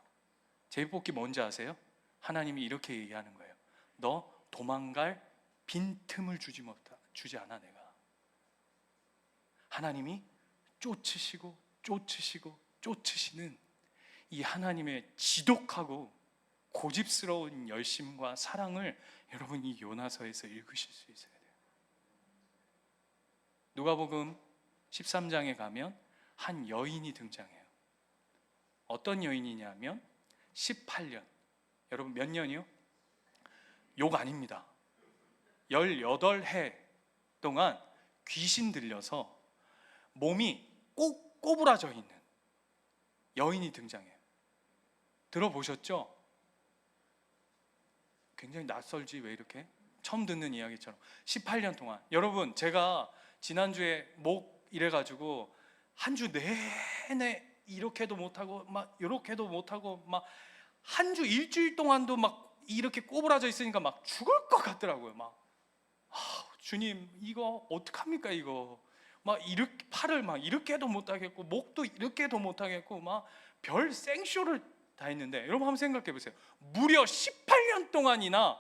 제비뽑기 뭔지 아세요? 하나님이 이렇게 얘기하는 거예요. 너 도망갈 빈틈을 주지 않아 내가. 하나님이 쫓으시는 이 하나님의 지독하고 고집스러운 열심과 사랑을 여러분 이 요나서에서 읽으실 수 있어야 돼요. 누가복음 13장에 가면 한 여인이 등장해요. 어떤 여인이냐면 18년. 여러분 몇 년이요? 욕 아닙니다. 18해 동안 귀신 들려서 몸이 꼬부라져 있는 여인이 등장해요. 들어보셨죠? 굉장히 낯설지 왜 이렇게? 처음 듣는 이야기처럼 18년 동안. 여러분 제가 지난주에 목 이래가지고 한 주 내내 이렇게도 못하고 막 이렇게도 못하고 막 한 주 일주일 동안도 막 이렇게 꼬부라져 있으니까 막 죽을 것 같더라고요. 막 주님 이거 어떡합니까 이거. 막 이렇게 팔을 막 이렇게도 못하겠고 목도 이렇게도 못하겠고 막 별 생쇼를 다 했는데 여러분 한번 생각해 보세요. 무려 18년 동안이나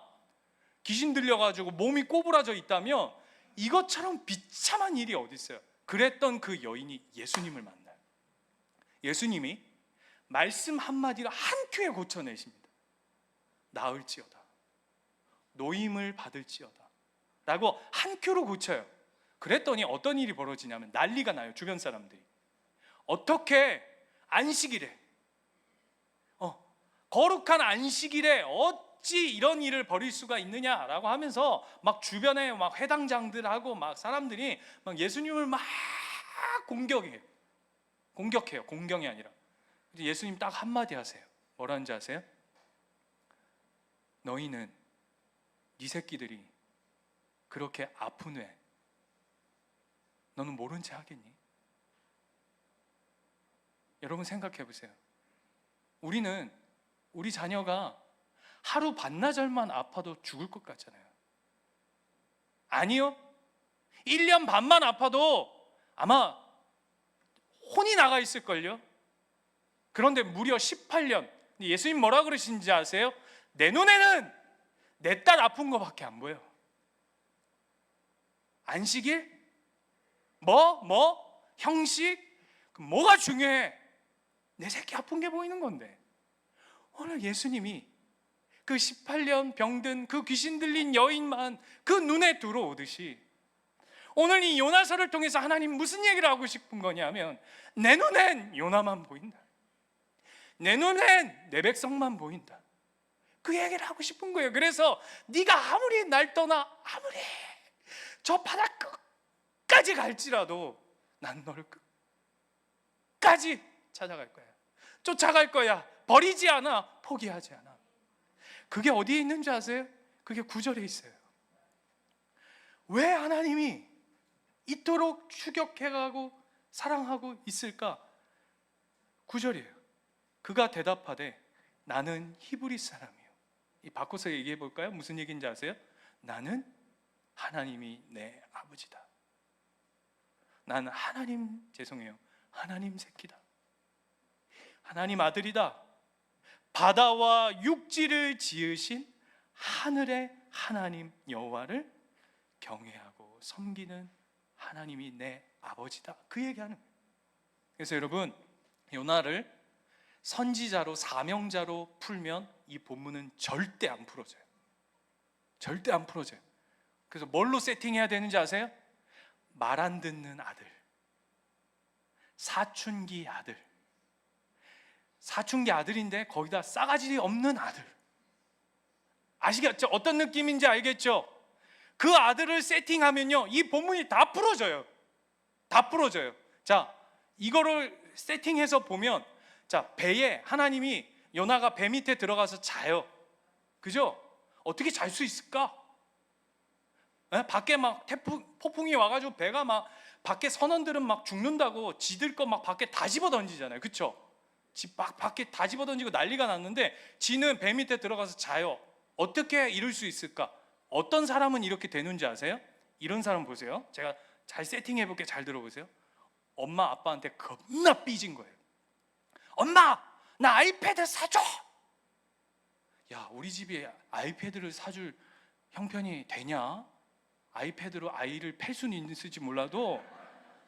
귀신 들려가지고 몸이 꼬부라져 있다면 이것처럼 비참한 일이 어디 있어요? 그랬던 그 여인이 예수님을 만나요. 예수님이 말씀 한마디로 한 큐에 고쳐내십니다. 나을지어다, 노임을 받을지어다 라고 한 큐로 고쳐요. 그랬더니 어떤 일이 벌어지냐면 난리가 나요. 주변 사람들이 어떻게 안식일에 거룩한 안식일에 어찌 이런 일을 벌일 수가 있느냐라고 하면서 막 주변에 막 회당장들하고 막 사람들이 막 예수님을 막 공격해요. 공경이 아니라. 예수님 딱 한마디 하세요. 뭐라는지 아세요? 너희는 네 새끼들이 그렇게 아픈 왜 너는 모른 채 하겠니? 여러분 생각해 보세요. 우리 자녀가 하루 반나절만 아파도 죽을 것 같잖아요. 아니요. 1년 반만 아파도 아마 혼이 나가 있을걸요. 그런데 무려 18년. 예수님 뭐라 그러시는지 아세요? 내 눈에는 내 딸 아픈 거밖에 안 보여. 안식일? 형식? 뭐가 중요해? 내 새끼 아픈 게 보이는 건데. 오늘 예수님이 그 18년 병든 그 귀신 들린 여인만 그 눈에 들어오듯이 오늘 이 요나서를 통해서 하나님 무슨 얘기를 하고 싶은 거냐면, 내 눈엔 요나만 보인다, 내 눈엔 내 백성만 보인다, 그 얘기를 하고 싶은 거예요. 그래서 네가 아무리 날 떠나 아무리 저 바다 끝까지 갈지라도 난 너를 끝까지 찾아갈 거야, 쫓아갈 거야, 버리지 않아, 포기하지 않아. 그게 어디에 있는지 아세요? 그게 9절에 있어요. 왜 하나님이 이토록 추격해가고 사랑하고 있을까? 9절이에요. 그가 대답하되 나는 히브리 사람이요. 이 바꿔서 얘기해 볼까요? 무슨 얘기인지 아세요? 나는 하나님이 내 아버지다. 나는 하나님 새끼다. 하나님 아들이다. 바다와 육지를 지으신 하늘의 하나님 여호와를 경외하고 섬기는 하나님이 내 아버지다. 그 얘기하는 거예요. 그래서 여러분, 요나를 선지자로 사명자로 풀면 이 본문은 절대 안 풀어져요. 절대 안 풀어져요. 그래서 뭘로 세팅해야 되는지 아세요? 말 안 듣는 아들, 사춘기 아들, 사춘기 아들인데 거기다 싸가지 없는 아들. 아시겠죠? 어떤 느낌인지 알겠죠? 그 아들을 세팅하면요, 이 본문이 다 풀어져요. 다 풀어져요. 자, 이거를 세팅해서 보면, 자, 배에 하나님이 요나가 배 밑에 들어가서 자요. 그죠? 어떻게 잘 수 있을까? 밖에 막 폭풍이 와가지고 배가 막, 밖에 선원들은 막 죽는다고 지들 거 막 밖에 다 집어 던지잖아요. 그쵸? 막 밖에 다 집어 던지고 난리가 났는데 지는 배 밑에 들어가서 자요. 어떻게 이룰 수 있을까? 어떤 사람은 이렇게 되는지 아세요? 이런 사람 보세요. 제가 잘 세팅해 볼게요. 잘 들어보세요. 엄마 아빠한테 겁나 삐진 거예요. 엄마, 나 아이패드 사줘. 야, 우리 집에 아이패드를 사줄 형편이 되냐? 아이패드로 아이를 팰 수는 있을지 몰라도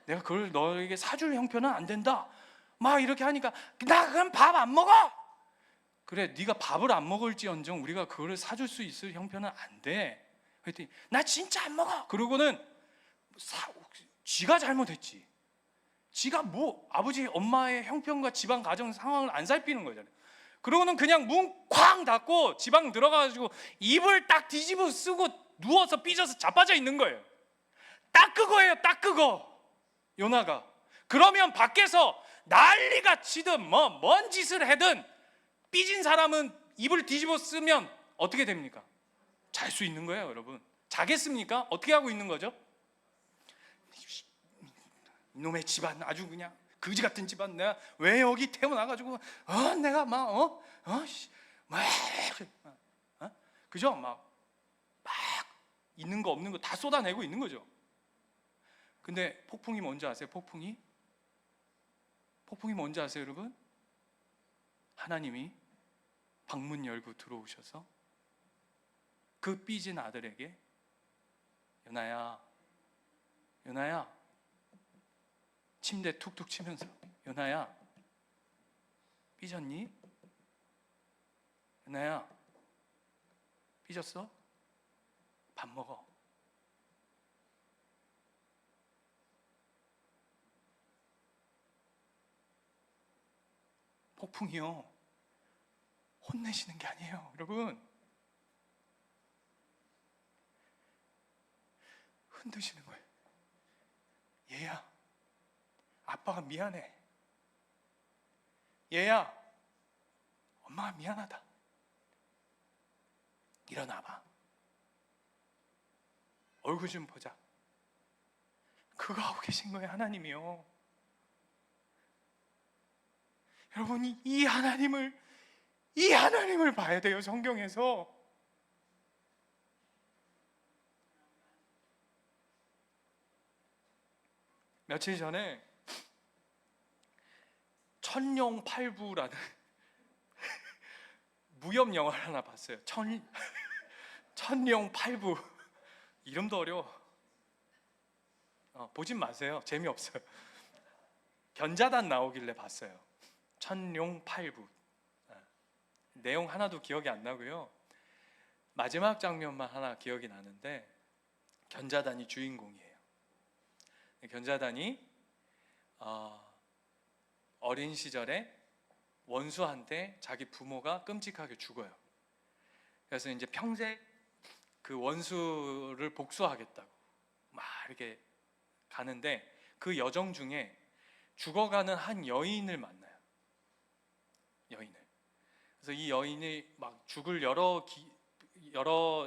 내가 그걸 너에게 사줄 형편은 안 된다. 막 이렇게 하니까, 나 그럼 밥 안 먹어. 그래, 네가 밥을 안 먹을지언정 우리가 그거를 사줄 수 있을 형편은 안 돼. 그랬더니 나 진짜 안 먹어. 그러고는 지가 잘못했지. 지가 뭐 아버지 엄마의 형편과 집안 가정 상황을 안 살피는 거잖아요. 그러고는 그냥 문 쾅 닫고 지방 들어가가지고 이불 딱 뒤집어 쓰고 누워서 삐져서 자빠져 있는 거예요. 딱 그거예요. 딱 그거. 요나가. 그러면 밖에서 난리가 치든 뭔 짓을 하든 삐진 사람은 이불 뒤집어 쓰면 어떻게 됩니까? 잘 수 있는 거예요. 여러분, 자겠습니까? 어떻게 하고 있는 거죠? 이놈의 집안, 아주 그냥 거지 같은 집안, 내가 왜 여기 태어나가지고 내가 그죠? 막 있는 거 없는 거 다 쏟아내고 있는 거죠. 근데 폭풍이 뭔지 아세요? 폭풍이 뭔지 아세요, 여러분? 하나님이 방문 열고 들어오셔서 그 삐진 아들에게, 요나야, 침대 툭툭 치면서, 요나야, 삐졌니? 요나야, 삐졌어? 밥 먹어. 폭풍이요, 혼내시는 게 아니에요, 여러분. 흔드시는 거예요. 얘야, 아빠가 미안해. 얘야, 엄마가 미안하다. 일어나봐. 얼굴 좀 보자. 그거 하고 계신 거예요, 하나님이요. 여러분이 이 하나님을 봐야 돼요, 성경에서. 며칠 전에 천룡팔부라는 무협 영화를 하나 봤어요. 천룡팔부. 이름도 어려워. 보진 마세요. 재미없어요. 견자단 나오길래 봤어요. 천룡팔부. 내용 하나도 기억이 안 나고요. 마지막 장면만 하나 기억이 나는데 견자단이 주인공이에요. 견자단이 어린 시절에 원수한테 자기 부모가 끔찍하게 죽어요. 그래서 이제 평생 그 원수를 복수하겠다고 막 이렇게 가는데 그 여정 중에 죽어가는 한 여인을 만나요. 여인을. 그래서 이 여인이 막 죽을 여러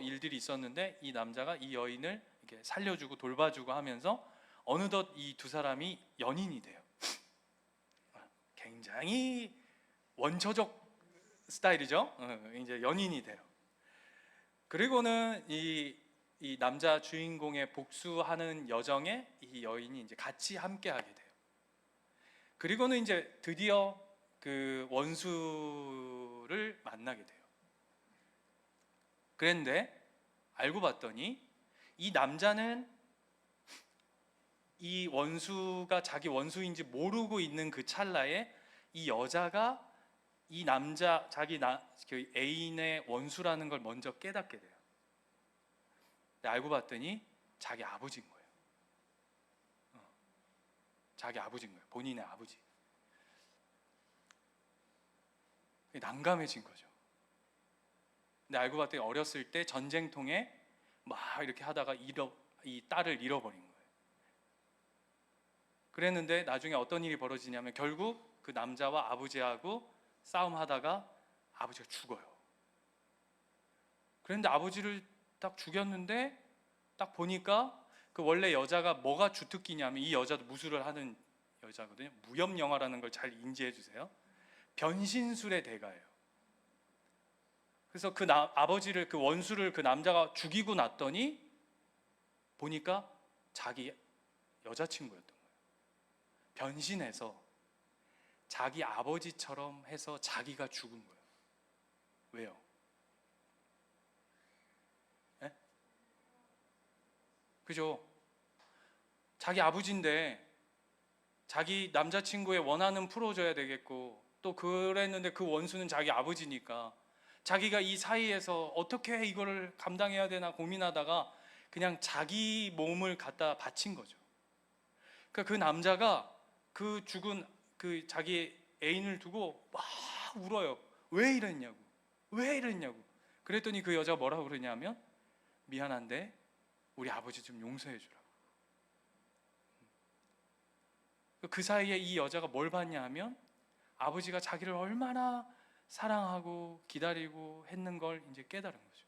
일들이 있었는데 이 남자가 이 여인을 이렇게 살려주고 돌봐주고 하면서 어느덧 이 두 사람이 연인이 돼요. 굉장히 원초적 스타일이죠. 이제 연인이 돼요. 그리고는 이 남자 주인공의 복수하는 여정에 이 여인이 이제 같이 함께 하게 돼요. 그리고는 이제 드디어 그 원수를 만나게 돼요. 그런데 알고 봤더니 이 남자는 이 원수가 자기 원수인지 모르고 있는 그 찰나에 이 여자가 이 남자 그 애인의 원수라는 걸 먼저 깨닫게 돼요. 근데 알고 봤더니 자기 아버지인 거예요. 자기 아버지인 거예요. 본인의 아버지. 난감해진 거죠. 근데 알고 봤더니 어렸을 때 전쟁통에 막 이렇게 하다가 이 딸을 잃어버린 거예요. 그랬는데 나중에 어떤 일이 벌어지냐면 결국 그 남자와 아버지하고 싸움하다가 아버지가 죽어요. 그런데 아버지를 딱 죽였는데 딱 보니까 그 원래 여자가 뭐가 주특기냐면 이 여자도 무술을 하는 여자거든요. 무협영화라는 걸 잘 인지해 주세요. 변신술의 대가예요. 그래서 그 아버지를 그 원수를 그 남자가 죽이고 났더니 보니까 자기 여자친구였던 거예요. 변신해서 자기 아버지처럼 해서 자기가 죽은 거예요. 왜요? 네? 그죠? 자기 아버지인데 자기 남자친구의 원하는 풀어줘야 되겠고 또 그랬는데 그 원수는 자기 아버지니까 자기가 이 사이에서 어떻게 이거를 감당해야 되나 고민하다가 그냥 자기 몸을 갖다 바친 거죠. 그러니까 그 남자가 그 죽은 그 자기 애인을 두고 막 울어요. 왜 이랬냐고. 왜 이랬냐고. 그랬더니 그 여자가 뭐라고 그러냐면 미안한데 우리 아버지 좀 용서해 주라고. 그 사이에 이 여자가 뭘 봤냐 하면 아버지가 자기를 얼마나 사랑하고 기다리고 했는 걸 이제 깨달은 거죠.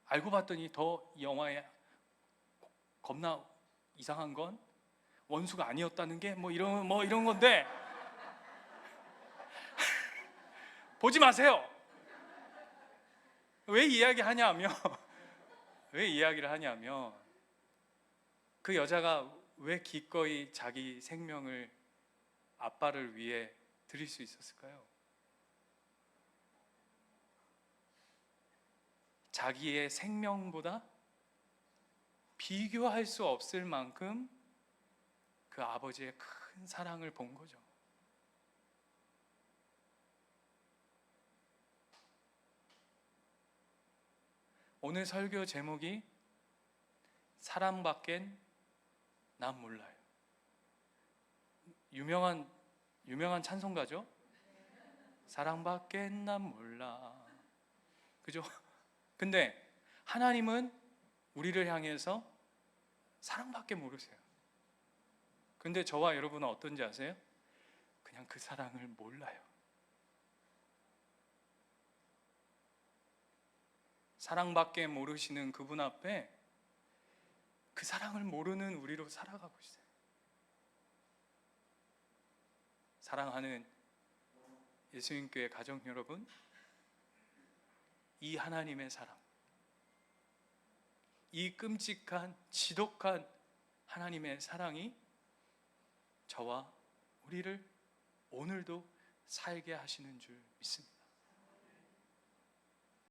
알고 봤더니 더 이 영화에 겁나 이상한 건 원수가 아니었다는 게 뭐 이런 건데 보지 마세요. 왜 이야기하냐면 왜 이야기를 하냐면 그 여자가 왜 기꺼이 자기 생명을 아빠를 위해 드릴 수 있었을까요? 자기의 생명보다 비교할 수 없을 만큼 그 아버지의 큰 사랑을 본 거죠. 오늘 설교 제목이 사랑밖엔 난 몰라요. 유명한 찬송가죠? 사랑밖엔 난 몰라. 그죠? 근데 하나님은 우리를 향해서 사랑밖에 모르세요. 근데 저와 여러분은 어떤지 아세요? 그냥 그 사랑을 몰라요. 사랑밖에 모르시는 그분 앞에 그 사랑을 모르는 우리로 살아가고 있어요. 사랑하는 예수님교회 가족 여러분, 이 하나님의 사랑, 이 끔찍한 지독한 하나님의 사랑이 저와 우리를 오늘도 살게 하시는 줄 믿습니다.